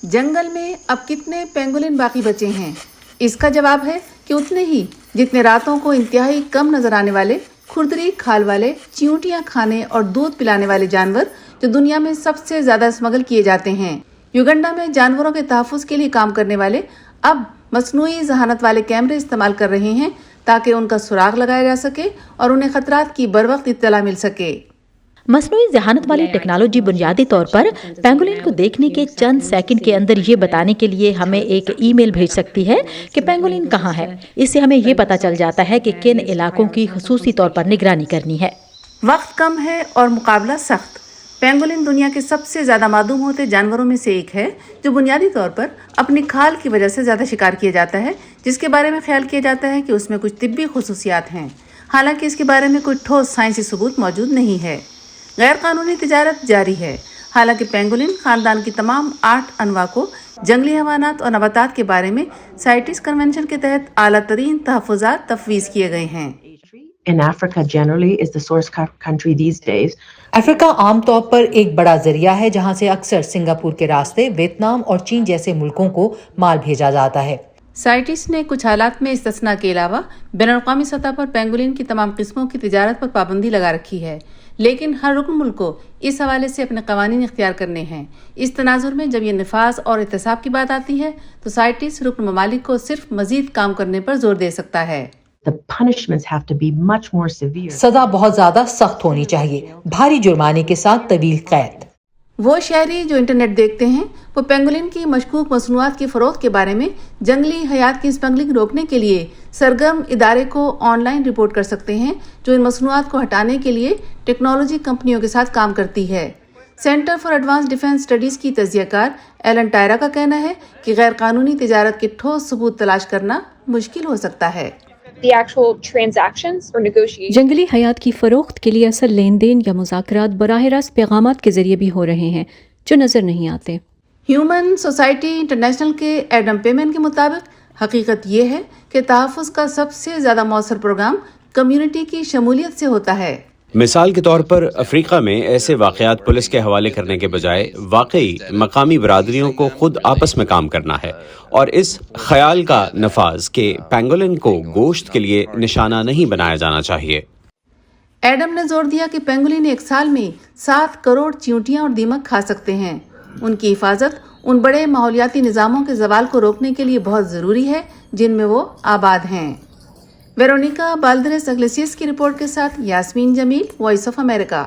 जंगल में अब कितने पेंगोलिन बाकी बचे हैं? इसका जवाब है कि उतने ही जितने रातों को इंतहाई कम नजर आने वाले खुरदरी खाल वाले, चींटियां खाने और दूध पिलाने वाले जानवर जो दुनिया में सबसे ज्यादा स्मगल किए जाते हैं। युगांडा में जानवरों के तहफ्फुज़ के लिए काम करने वाले अब मसनूई ज़हानत वाले कैमरे इस्तेमाल कर रहे हैं ताकि उनका सुराग लगाया जा सके और उन्हें खतरात की बरवक्त इत्तला मिल सके। मसनूई ज़हानत वाली टेक्नोलॉजी बुनियादी तौर पर पेंगोलिन को देखने के चंद सेकंड के अंदर ये बताने के लिए हमें एक ईमेल भेज सकती है कि पेंगोलिन कहाँ है। इससे हमें ये पता चल जाता है कि किन इलाकों की खुसूसी तौर पर निगरानी करनी है। वक्त कम है और मुकाबला सख्त। पेंगोलिन दुनिया के सबसे ज्यादा मादूम होते जानवरों में से एक है जो बुनियादी तौर पर अपनी खाल की वजह से ज्यादा शिकार किया जाता है, जिसके बारे में ख्याल किया जाता है कि उसमें कुछ तिब्बी खुसूसियात हैं। हालांकि इसके बारे में कोई ठोस साइंसी सबूत मौजूद नहीं है। गैर कानूनी तिजारत जारी है। हालांकि पेंगोलिन खानदान की तमाम 8 अनवा को जंगली हैवानात और नबातात के बारे में साइटिस कन्वेंशन के तहत आला तरीन तहफ़्फ़ुज़ात तफवीज़ किए गए हैं। In Africa generally is the source country these days. Africa आमतौर पर एक बड़ा जरिया है जहां से अक्सर सिंगापुर के रास्ते वियतनाम और चीन जैसे मुल्कों को माल भेजा जाता है। साइटिस ने कुछ हालात में इस्तिस्ना के अलावा बैनुल-अक़वामी सतह पर पेंगोलिन की तमाम किस्मों की तिजारत पर पाबंदी लगा रखी है, लेकिन हर रुकन मुल्क को इस हवाले से अपने कवानीन इख्तियार करने हैं। इस तनाजुर में जब ये निफाज और एहतसाब की बात आती है तो साइटिस रुकन ममालिक को सिर्फ मजीद काम करने पर जोर दे सकता है। The punishments have to be much more severe. सजा बहुत ज्यादा सख्त होनी चाहिए, भारी जुर्माने के साथ तवील कैद। वो शहरी जो इंटरनेट देखते हैं वो पेंगोलिन की मशकूक मसनूआत की फरोख्त के बारे में जंगली हयात की स्मगलिंग रोकने के लिए सरगर्म इदारे को ऑनलाइन रिपोर्ट कर सकते हैं, जो इन मसनूआत को हटाने के लिए टेक्नोलॉजी कंपनियों के साथ काम करती है। Centre for advance defence studies की तजियाकार एलन टायरा का कहना है कि गैर कानूनी तिजारत के ठोस सबूत तलाश करना मुश्किल हो सकता है। जंगली हयात की फरोख्त के लिए असल लेन देन या मुज़ाकरात बराह रास्त पैगामात के जरिए भी हो रहे हैं जो नजर नहीं आते। ह्यूमन सोसाइटी इंटरनेशनल के एडम पेमेन के मुताबिक हकीकत ये है कि तहफ़्फ़ुज़ का सबसे ज्यादा मौसर प्रोग्राम कम्युनिटी की शमूलियत से होता है। मिसाल के तौर पर अफ्रीका में ऐसे वाक़यात पुलिस के हवाले करने के बजाय वाकई मकामी बरादरियों को खुद आपस में काम करना है और इस ख्याल का नफाज कि पेंगोलिन को गोश्त के लिए निशाना नहीं बनाया जाना चाहिए। एडम ने जोर दिया कि पेंगोलिन एक साल में 7 करोड़ चींटियां और दीमक खा सकते हैं। उनकी हिफाजत उन बड़े माहौलियाती निज़ामों के ज़वाल को रोकने के लिए बहुत ज़रूरी है जिनमें वो आबाद हैं। वेरोनिका बाल्दरेस अग्लेसियस की रिपोर्ट के साथ Yasmeen Jameel, voice of America.